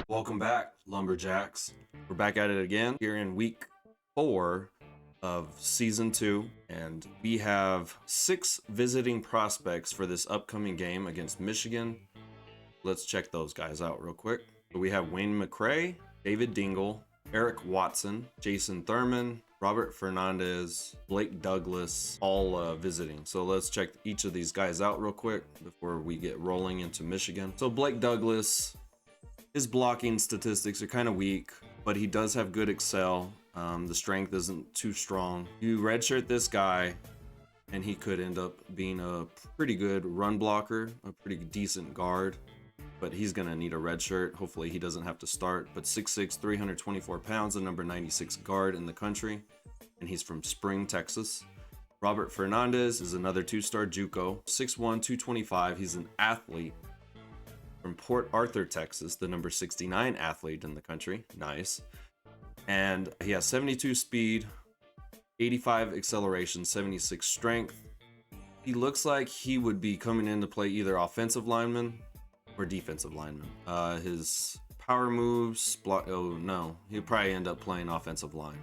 Welcome back, Lumberjacks. We're back at it again here in week 4 of season 2, and we have 6 visiting prospects for this upcoming game against Michigan. Let's check those guys out real quick. So we have Wayne McCray, David Dingle, Eric Watson, Jason Thurman, Robert Fernandez, Blake Douglas, all visiting. So let's check each of these guys out real quick before we get rolling into Michigan. So Blake Douglas, his blocking statistics are kind of weak, but he does have good excel. The strength isn't too strong. You redshirt this guy, and he could end up being a pretty good run blocker, a pretty decent guard, but he's going to need a red shirt. Hopefully he doesn't have to start. But 6'6", 324 pounds, the number 96 guard in the country, and he's from Spring, Texas. Robert Fernandez is another 2-star JUCO, 6'1", 225. He's an athlete from Port Arthur, Texas, the number 69 athlete in the country. Nice. And he has 72 speed, 85 acceleration, 76 strength. He looks like he would be coming in to play either offensive lineman or defensive lineman. His power moves, he'll probably end up playing offensive line.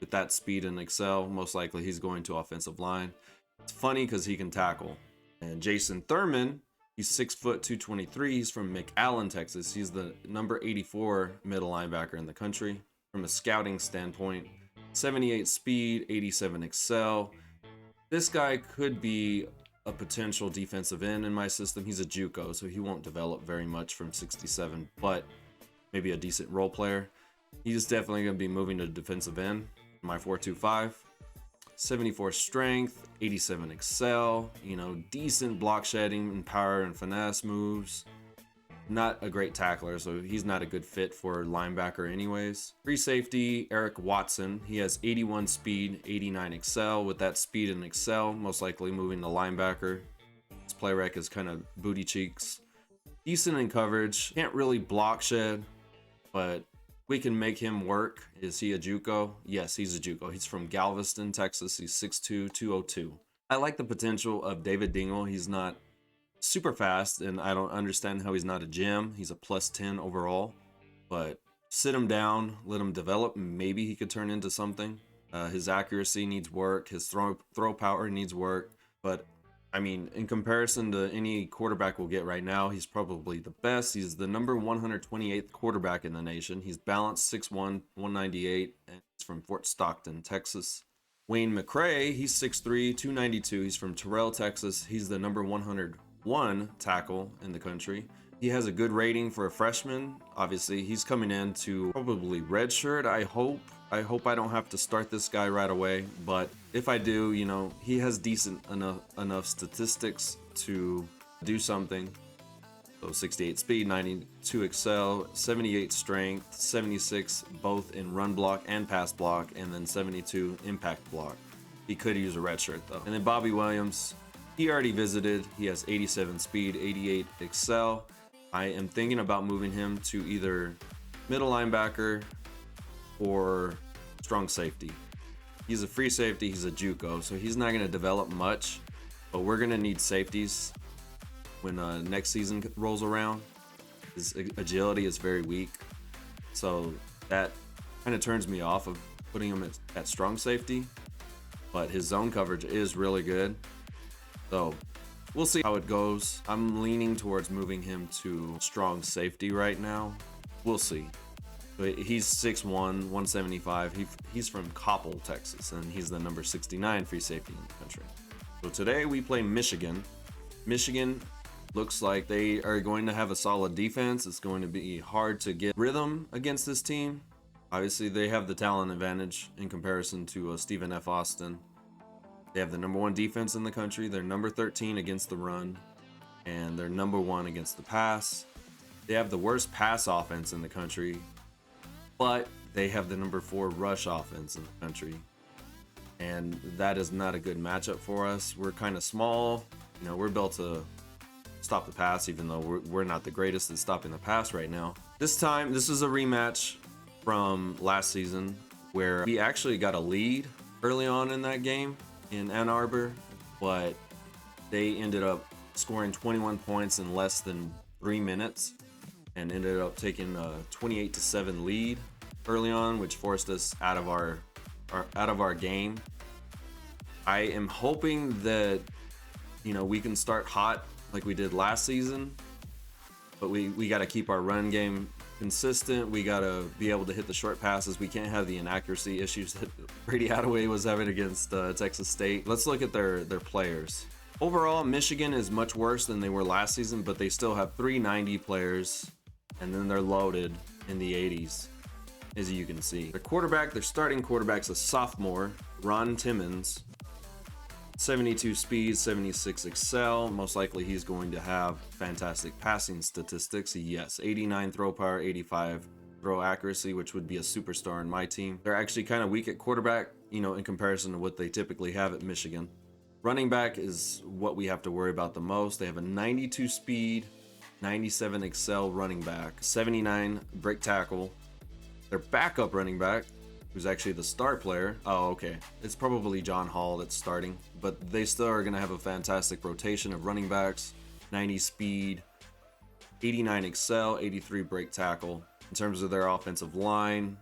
With that speed and excel, most likely he's going to offensive line. It's funny because he can tackle. And Jason Thurman, he's 6 foot 223. He's from McAllen, Texas. He's the number 84 middle linebacker in the country. From a scouting standpoint, 78 speed, 87 excel. This guy could be a potential defensive end in my system. He's a JUCO, so he won't develop very much from 67, but maybe a decent role player. He's definitely going to be moving to defensive end. My 4.25. 74 strength, 87 excel, decent block shedding and power and finesse moves. Not a great tackler, so he's not a good fit for linebacker anyways. Free safety, Eric Watson. He has 81 speed, 89 excel. With that speed and excel, most likely moving to linebacker. His play rec is kind of booty cheeks. Decent in coverage. Can't really block shed, but we can make him work. Is he a JUCO? Yes, he's a JUCO. He's from Galveston, Texas. He's 6'2", 202. I like the potential of David Dingle. He's not super fast, and I don't understand how he's not a gem. He's a plus 10 overall, but sit him down, let him develop. Maybe he could turn into something. His accuracy needs work. His throw power needs work. But I mean, in comparison to any quarterback we'll get right now, he's probably the best. He's the number 128th quarterback in the nation. He's balanced 6'1", 198, and he's from Fort Stockton, Texas. Wayne McCray, he's 6'3", 292. He's from Terrell, Texas. He's the number 101 tackle in the country. He has a good rating for a freshman. Obviously, he's coming in to probably redshirt. I hope I don't have to start this guy right away, but if I do, he has decent enough statistics to do something. So 68 speed, 92 excel, 78 strength, 76 both in run block and pass block, and then 72 impact block. He could use a red shirt though. And then Bobby Williams, he already visited. He has 87 speed, 88 excel. I am thinking about moving him to either middle linebacker or strong safety. He's a free safety. He's a JUCO, so he's not going to develop much, but we're going to need safeties when next season rolls around. His agility is very weak, so that kind of turns me off of putting him at strong safety, but his zone coverage is really good, so we'll see how it goes. I'm leaning towards moving him to strong safety right now. We'll see. But he's 6'1", 175. He's from Coppell, Texas, and he's the number 69 free safety in the country. So today we play Michigan. Michigan looks like they are going to have a solid defense. It's going to be hard to get rhythm against this team. Obviously, they have the talent advantage in comparison to Stephen F. Austin. They have the number 1 defense in the country. They're number 13 against the run, and they're number 1 against the pass. They have the worst pass offense in the country, but they have the number 4 rush offense in the country, and that is not a good matchup for us. We're kind of small. We're built to stop the pass, even though we're not the greatest at stopping the pass right now. This time, this is a rematch from last season where we actually got a lead early on in that game in Ann Arbor, but they ended up scoring 21 points in less than 3 minutes, and ended up taking a 28-7 lead early on, which forced us out of our game. I am hoping that, you know, we can start hot like we did last season, but we got to keep our run game consistent. We got to be able to hit the short passes. We can't have the inaccuracy issues that Brady Attaway was having against Texas State. Let's look at their players. Overall, Michigan is much worse than they were last season, but they still have 390 players, and then they're loaded in the 80s, as you can see. Their starting quarterback's a sophomore, Ron Timmons. 72 speed, 76 excel. Most likely he's going to have fantastic passing statistics. Yes, 89 throw power, 85 throw accuracy, which would be a superstar in my team. They're actually kind of weak at quarterback, you know, in comparison to what they typically have at Michigan. Running back is what we have to worry about the most. They have a 92 speed, 97 excel running back, 79 break tackle. Their backup running back, who's actually the star player. Oh, okay. It's probably John Hall that's starting, but they still are going to have a fantastic rotation of running backs. 90 speed, 89 excel, 83 break tackle. In terms of their offensive line,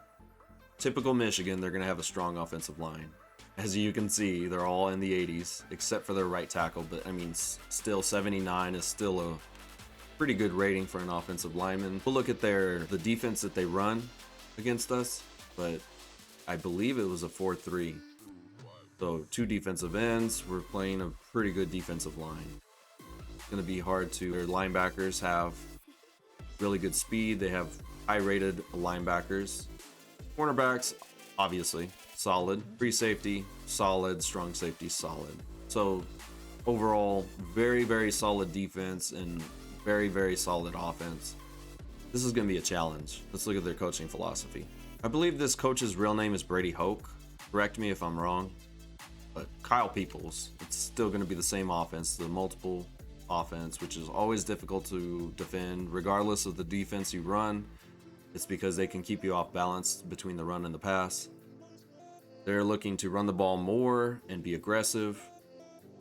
typical Michigan, they're going to have a strong offensive line. As you can see, they're all in the 80s, except for their right tackle, but I mean, still 79 is still a pretty good rating for an offensive lineman. We'll look at the defense that they run against us, but I believe it was a 4-3. So 2 defensive ends. We're playing a pretty good defensive line. It's going to be hard to. Their linebackers have really good speed. They have high-rated linebackers. Cornerbacks, obviously, solid. Free safety, solid. Strong safety, solid. So overall, very, very solid defense and very, very solid offense. This is going to be a challenge. Let's look at their coaching philosophy. I believe this coach's real name is Brady Hoke. Correct me if I'm wrong. But Kyle Peoples, it's still going to be the same offense, the multiple offense, which is always difficult to defend. Regardless of the defense you run, it's because they can keep you off balance between the run and the pass. They're looking to run the ball more and be aggressive,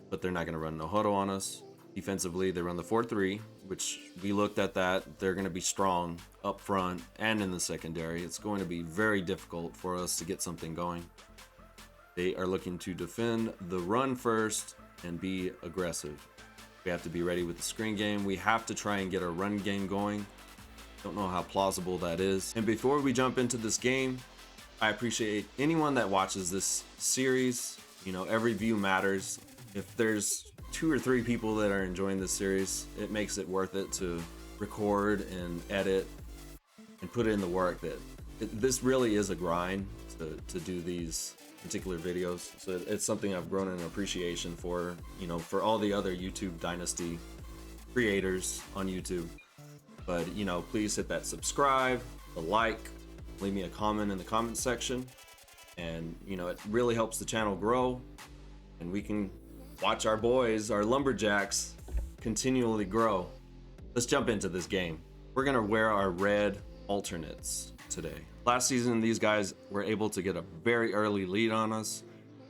but they're not going to run no huddle on us. Defensively, they run the 4-3, which we looked at that. They're going to be strong up front and in the secondary. It's going to be very difficult for us to get something going. They are looking to defend the run first and be aggressive. We have to be ready with the screen game. We have to try and get our run game going. Don't know how plausible that is. And before we jump into this game, I appreciate anyone that watches this series. You know, every view matters. If there's 2 or 3 people that are enjoying this series, it makes it worth it to record and edit and put in the work. This really is a grind to do these particular videos. So it's something I've grown an appreciation for, you know, for all the other YouTube Dynasty creators on YouTube. But, you know, please hit that subscribe, the like, leave me a comment in the comment section. And, you know, it really helps the channel grow, and we can watch our boys, our Lumberjacks, continually grow. Let's jump into this game. We're gonna wear our red alternates today. Last season, these guys were able to get a very early lead on us.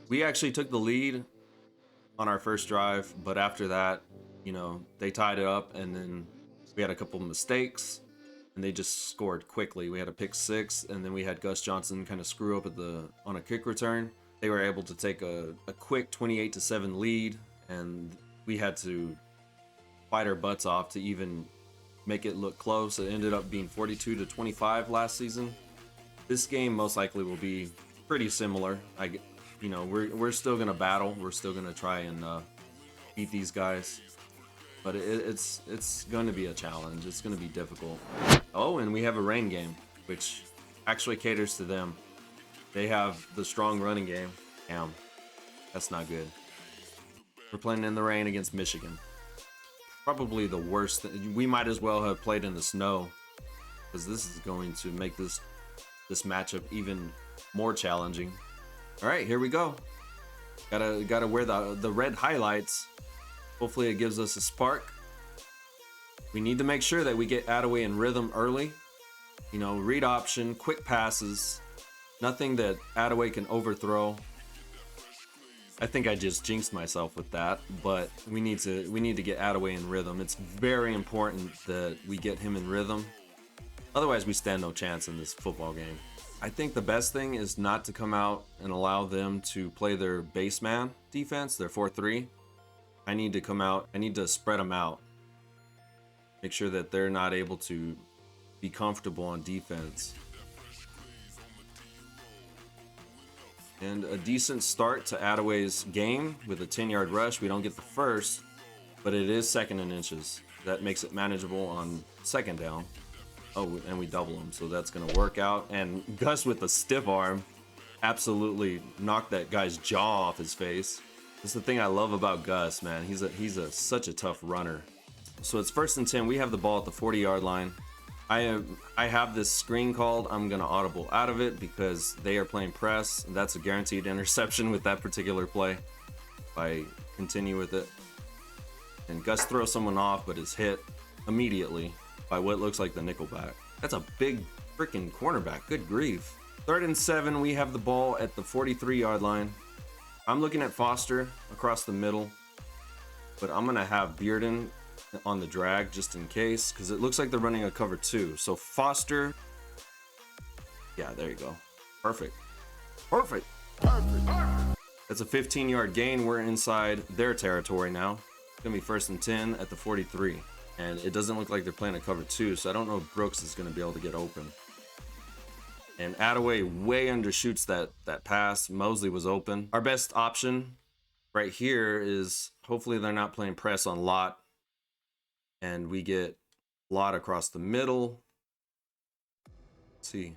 We actually took the lead on our first drive, but after that, you know, they tied it up, and then we had a couple of mistakes, and they just scored quickly. We had a pick 6, and then we had Gus Johnson kind of screw up on a kick return. They were able to take a quick 28-7 lead, and we had to fight our butts off to even make it look close. It ended up being 42-25 last season. This game most likely will be pretty similar. You know, we're still gonna battle. We're still gonna try and beat these guys, but it's going to be a challenge. It's going to be difficult. Oh, and we have a rain game, which actually caters to them. They have the strong running game. Damn, that's not good. We're playing in the rain against Michigan. Probably the worst. We might as well have played in the snow, because this is going to make this matchup even more challenging. All right, here we go. Gotta wear the red highlights. Hopefully it gives us a spark. We need to make sure that we get Attaway in rhythm early. You know, read option, quick passes. Nothing that Attaway can overthrow. I think I just jinxed myself with that, but we need to get Attaway in rhythm. It's very important that we get him in rhythm. Otherwise, we stand no chance in this football game. I think the best thing is not to come out and allow them to play their base man defense, their 4-3. I need to come out. I need to spread them out. Make sure that they're not able to be comfortable on defense. And a decent start to Attaway's game with a 10-yard rush. We don't get the first, but it is 2nd and inches. That makes it manageable on 2nd down. Oh, and we double him, so that's going to work out. And Gus with the stiff arm absolutely knocked that guy's jaw off his face. That's the thing I love about Gus, man. He's such a tough runner. So it's 1st and 10. We have the ball at the 40-yard line. I have this screen called. I'm going to audible out of it because they are playing press. And that's a guaranteed interception with that particular play. If I continue with it. And Gus throws someone off, but is hit immediately by what looks like the nickelback. That's a big freaking cornerback. Good grief. 3rd and 7. We have the ball at the 43-yard line. I'm looking at Foster across the middle, but I'm going to have Bearden on the drag just in case, because it looks like they're running a cover 2. So Foster, yeah, there you go. Perfect. Perfect. That's a 15-yard gain. We're inside their territory now. It's going to be 1st and 10 at the 43. And it doesn't look like they're playing a cover 2, so I don't know if Brooks is going to be able to get open. And Attaway way undershoots that pass. Mosley was open. Our best option right here is hopefully they're not playing press on Lott. And we get Lott across the middle. Let's see.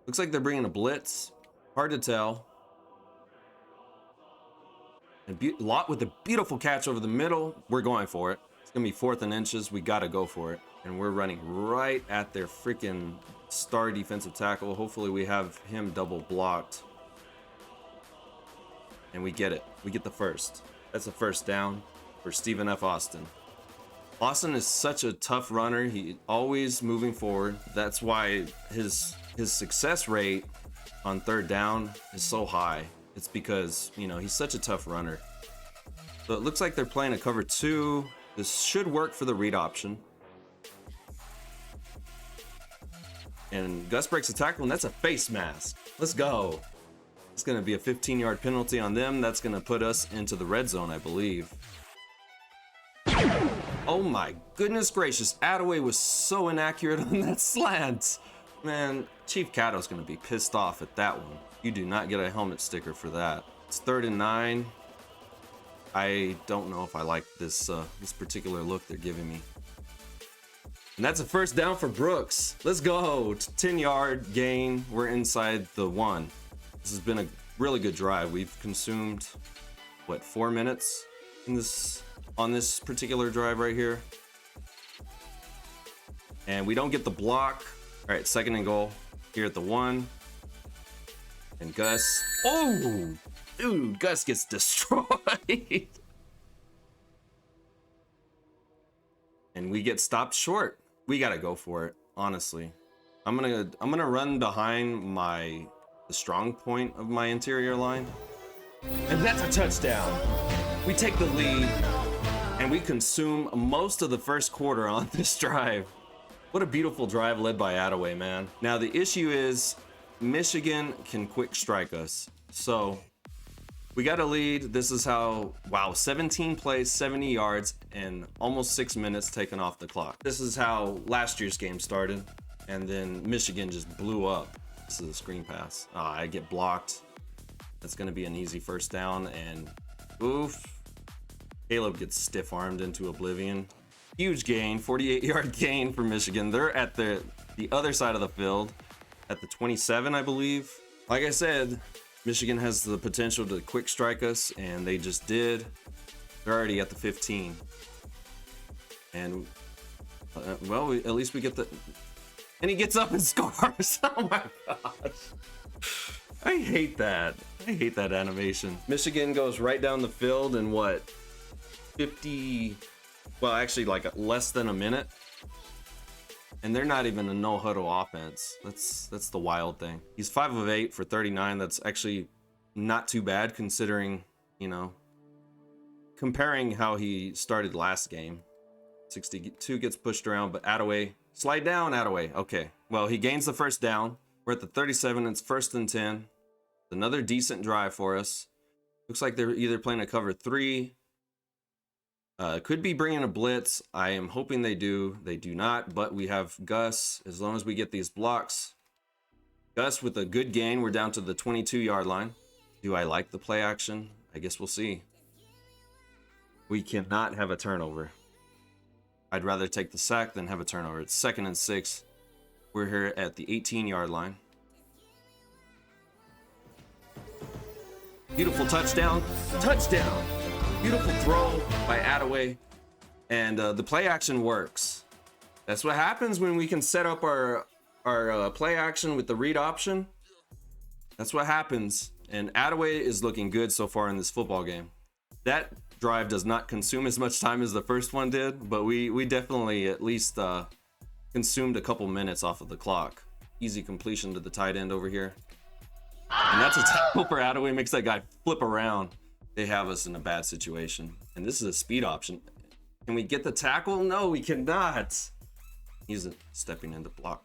Looks like they're bringing a blitz. Hard to tell. And Lott with a beautiful catch over the middle. We're going for it. It's going to be 4th and inches. We got to go for it. And we're running right at their freaking star defensive tackle. Hopefully we have him double blocked. And we get it. We get the first. That's a 1st down for Stephen F. Austin. Austin is such a tough runner. He always moving forward. That's why his success rate on 3rd down is so high. It's because, you know, he's such a tough runner. So it looks like they're playing a cover 2. This should work for the read option. And Gus breaks a tackle, and that's a face mask. Let's go. It's going to be a 15-yard penalty on them. That's going to put us into the red zone, I believe. Oh my goodness gracious. Attaway was so inaccurate on that slant. Man, Chief Cato's going to be pissed off at that one. You do not get a helmet sticker for that. It's 3rd and 9. I don't know if I like this particular look they're giving me. And that's a 1st down for Brooks. Let's go. 10-yard gain. We're inside the 1. This has been a really good drive. We've consumed, what, 4 minutes on this particular drive right here. And we don't get the block. All right, 2nd and goal here at the 1. And Gus. Oh, dude, Gus gets destroyed. And we get stopped short. We got to go for it, honestly. I'm going to run behind the strong point of my interior line. And that's a touchdown. We take the lead and we consume most of the 1st quarter on this drive. What a beautiful drive led by Attaway, man. Now the issue is Michigan can quick strike us. So we got a lead. This is how, wow, 17 plays, 70 yards, and almost 6 minutes taken off the clock. This is how last year's game started. And then Michigan just blew up. This is a screen pass. I get blocked. That's going to be an easy 1st down. And oof. Caleb gets stiff-armed into oblivion. Huge gain, 48-yard gain for Michigan. They're at the other side of the field at the 27, I believe. Like I said, Michigan has the potential to quick strike us, and they just did. They're already at the 15. And, well, at least we get the... And he gets up and scores. Oh my gosh. I hate that. I hate that animation. Michigan goes right down the field in what? 50... Well, actually, like less than a minute. And they're not even a no-huddle offense. That's the wild thing. He's 5 of 8 for 39. That's actually not too bad considering, you know, comparing how he started last game. 62 gets pushed around, but Attaway Slide down, Attaway. Okay. Well, he gains the first down. We're at the 37. It's 1st and 10. Another decent drive for us. Looks like they're either playing a cover 3. Could be bringing a blitz. I am hoping they do. They do not, but we have Gus. As long as we get these blocks. Gus with a good gain. We're down to the 22-yard line. Do I like the play action? I guess we'll see. We cannot have a turnover. I'd rather take the sack than have a turnover. It's 2nd and 6. We're here at the 18-yard line. Beautiful touchdown. Touchdown. Beautiful throw by Attaway. And the play action works. That's what happens when we can set up our play action with the read option. That's what happens. And Attaway is looking good so far in this football game. That drive does not consume as much time as the first one did, but we definitely at least consumed a couple minutes off of the clock. Easy completion to the tight end over here. And that's a tackle for Attaway. Makes that guy flip around. They have us in a bad situation. And this is a speed option. Can we get the tackle? No, we cannot. He's stepping into block.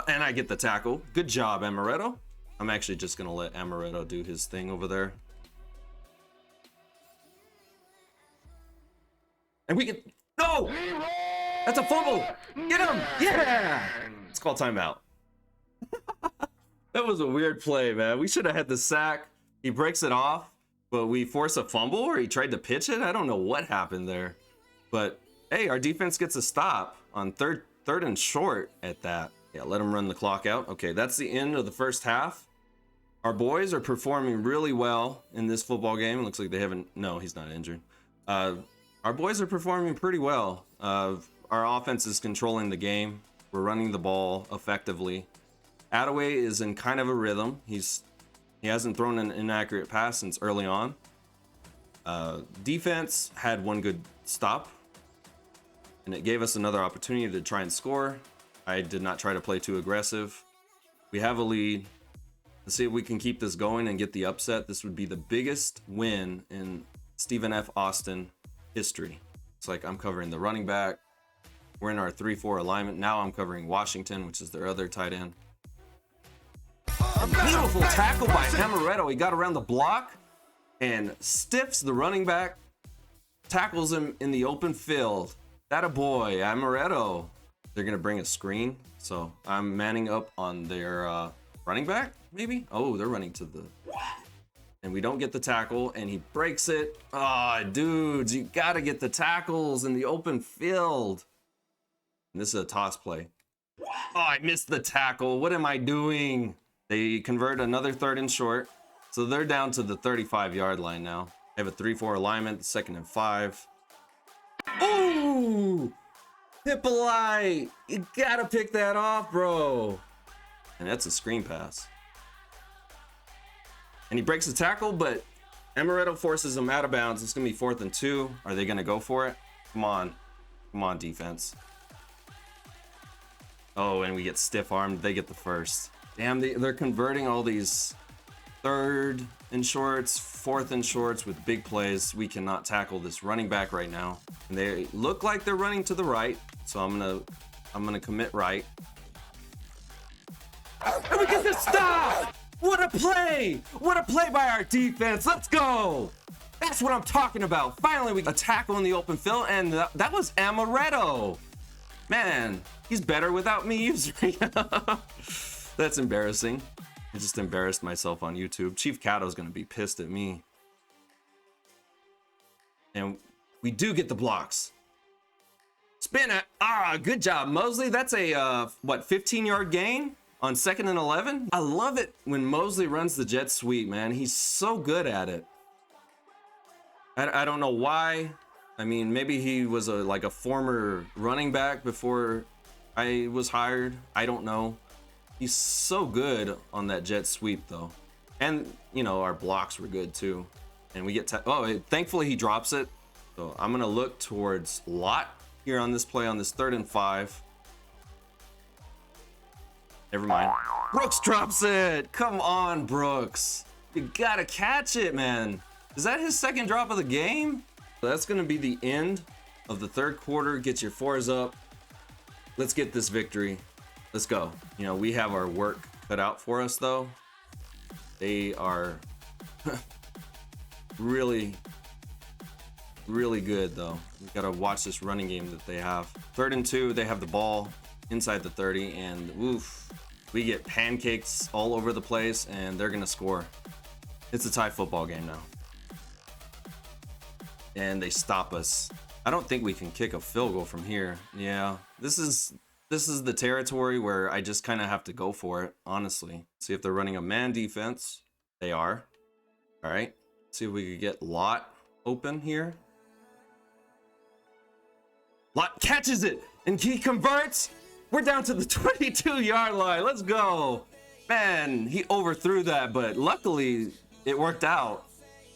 And I get the tackle. Good job, Amaretto. I'm actually just going to let Amaretto do his thing over there. And we can... No! That's a fumble! Get him! Yeah! It's called timeout. That was a weird play, man. We should have had the sack. He breaks it off, but we force a fumble, or he tried to pitch it. I don't know what happened there. But, hey, our defense gets a stop on third and short at that. Yeah, let him run the clock out. Okay, that's the end of the first half. Our boys are performing really well in this football game. It looks like they haven't... No, he's not injured. Our boys are performing pretty well. Our offense is controlling the game. We're running the ball effectively. Attaway is in kind of a rhythm. He hasn't thrown an inaccurate pass since early on. Defense had one good stop, and it gave us another opportunity to try and score. I did not try to play too aggressive. We have a lead. Let's see if we can keep this going and get the upset. This would be the biggest win in Stephen F. Austin history. It's like I'm covering the running back. We're in our 3-4 alignment. Now I'm covering Washington, which is their other tight end. A beautiful tackle by Amaretto. He got around the block and stiffs the running back, tackles him in the open field. That a boy, Amaretto. They're going to bring a screen, so I'm manning up on their running back, maybe? Oh, they're running to the... And we don't get the tackle, and he breaks it. Ah, oh, dudes, you got to get the tackles in the open field. And this is a toss play. Oh, I missed the tackle. What am I doing? They convert another 3rd and short. So they're down to the 35-yard line now. They have a 3-4 alignment, 2nd and 5. Ooh! Hippolyte! You gotta pick that off, bro. And that's a screen pass. And he breaks the tackle, but Amaretto forces him out of bounds. It's gonna be 4th and 2. Are they gonna go for it? Come on. Come on, defense. Oh, and we get stiff-armed. They get the first. Damn, they're converting all these 3rd and shorts, 4th and shorts with big plays. We cannot tackle this running back right now. And they look like they're running to the right, so I'm gonna commit right. And we get the stop! What a play! What a play by our defense! Let's go! That's what I'm talking about. Finally, we got a tackle in the open field, and that was Amaretto. Man, he's better without me using. That's embarrassing. I just embarrassed myself on YouTube. Chief Cato's gonna be pissed at me. And we do get the blocks. Spin it. Ah, good job, Mosley. That's a, 15-yard gain on 2nd and 11? I love it when Mosley runs the jet sweep, man. He's so good at it. I don't know why. I mean, maybe he was like a former running back before I was hired. I don't know. He's so good on that jet sweep, though. And, you know, our blocks were good, too. And we get... thankfully, he drops it. So I'm going to look towards Lott here on this play on this 3rd and 5. Never mind. Brooks drops it. Come on, Brooks. You got to catch it, man. Is that his 2nd drop of the game? So that's going to be the end of the 3rd quarter. Get your 4s up. Let's get this victory. Let's go. You know, we have our work cut out for us, though. They are really, really good, though. We gotta watch this running game that they have. 3rd and 2, they have the ball inside the 30, and oof, we get pancakes all over the place, and they're gonna score. It's a tie football game now. And they stop us. I don't think we can kick a field goal from here. Yeah, this is the territory where I just kind of have to go for it, honestly. See if they're running a man defense. They are. All right. See if we could get Lott open here. Lott catches it, and he converts. We're down to the 22-yard line. Let's go. Man, he overthrew that, but luckily it worked out.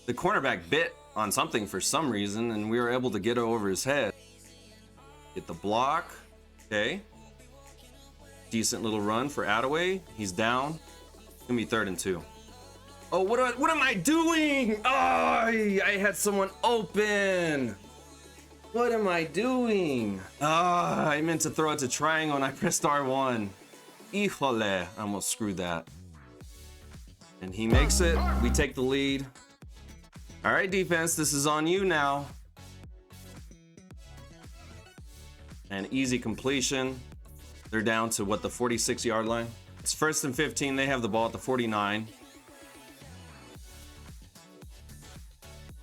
The cornerback bit on something for some reason, and we were able to get it over his head. Get the block. Okay. Decent little run for Attaway. He's down. It's gonna be 3rd and 2. Oh, what am I doing? Oh, I had someone open. What am I doing? Ah, I meant to throw it to triangle and I pressed R1. Híjole, I almost screwed that. And he makes it. We take the lead. All right, defense, this is on you now. And easy completion. They're down to what, the 46-yard line? It's 1st and 15. They have the ball at the 49.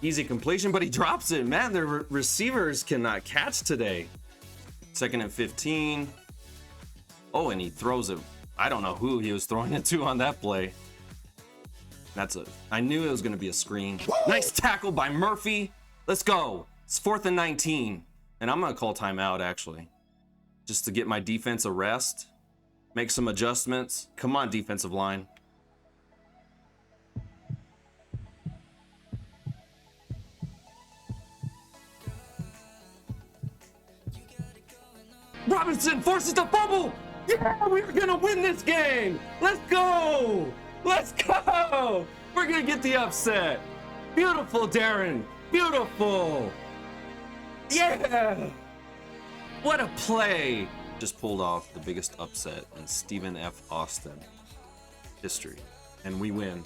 Easy completion, but he drops it. Man, their receivers cannot catch today. 2nd and 15. Oh, and he throws it. I don't know who he was throwing it to on that play. I knew it was going to be a screen. Nice tackle by Murphy. Let's go. It's 4th and 19. And I'm going to call timeout, actually. Just to get my defense a rest. Make some adjustments. Come on, defensive line. Robinson forces the fumble. Yeah, we're going to win this game. Let's go. Let's go! We're gonna get the upset. Beautiful, Darren. Beautiful. Yeah! What a play. Just pulled off the biggest upset in Stephen F. Austin history. And we win.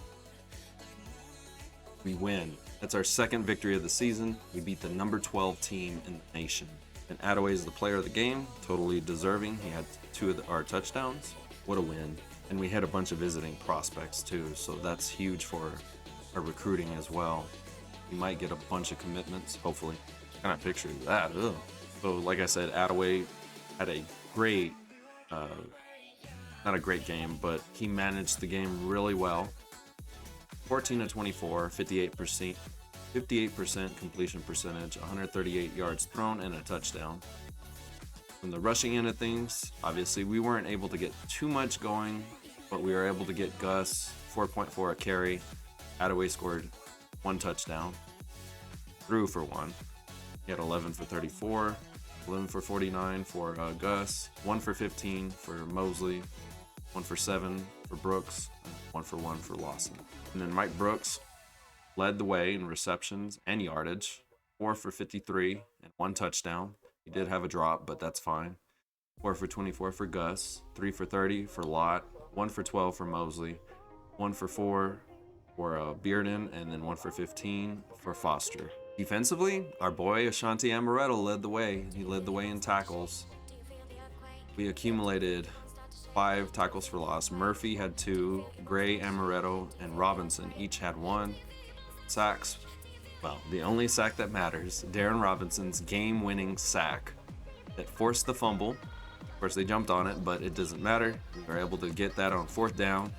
We win. That's our 2nd victory of the season. We beat the number 12 team in the nation. And Attaway is the player of the game. Totally deserving. He had 2 of our touchdowns. What a win. And we had a bunch of visiting prospects too, so that's huge for our recruiting as well. We might get a bunch of commitments, hopefully. Kind of picture that. Ugh. So like I said, Attaway had a great, not a great game, but he managed the game really well. 14 of 24, 58% completion percentage, 138 yards thrown, and a touchdown. From the rushing end of things, obviously we weren't able to get too much going, but we were able to get Gus 4.4 a carry. Attaway scored 1 touchdown, threw for 1. He had 11 for 34, 11 for 49 for Gus, 1 for 15 for Mosley, 1 for 7 for Brooks, and 1 for 1 for Lawson. And then Mike Brooks led the way in receptions and yardage, 4 for 53 and 1 touchdown. He did have a drop, but that's fine. 4 for 24 for Gus, 3 for 30 for Lott, 1 for 12 for Mosley, 1 for 4 for Bearden, and then 1 for 15 for Foster. Defensively, our boy Ashanti Amaretto led the way. He led the way in tackles. We accumulated 5 tackles for loss. Murphy had 2, Gray, Amaretto, and Robinson each had 1. Sacks, well, the only sack that matters, Darren Robinson's game-winning sack that forced the fumble. Of course, they jumped on it, but it doesn't matter. We were able to get that on 4th down,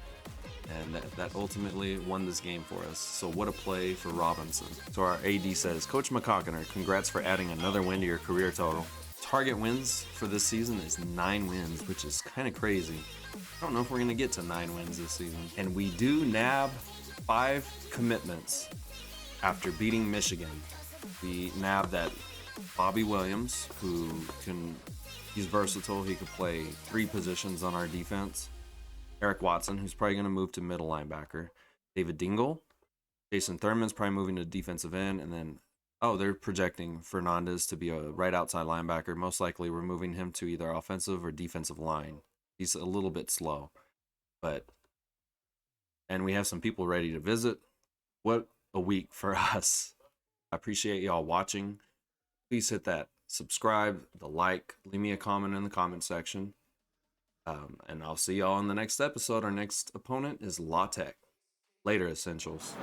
and that ultimately won this game for us. So what a play for Robinson. So our AD says, Coach McCockiner, congrats for adding another win to your career total. Target wins for this season is 9 wins, which is kind of crazy. I don't know if we're going to get to 9 wins this season. And we do nab 5 commitments after beating Michigan. We nabbed that Bobby Williams, he's versatile. He could play 3 positions on our defense. Eric Watson, who's probably going to move to middle linebacker. David Dingle. Jason Thurman's probably moving to defensive end. And then Oh, they're projecting Fernandez to be a right outside linebacker. Most likely, we're moving him to either offensive or defensive line. He's a little bit slow, but and we have some people ready to visit. What a week for us! I appreciate y'all watching. Please hit that subscribe, the like, leave me a comment in the comment section, and I'll see y'all in the next episode. Our next opponent is La Tech. Later, Essentials.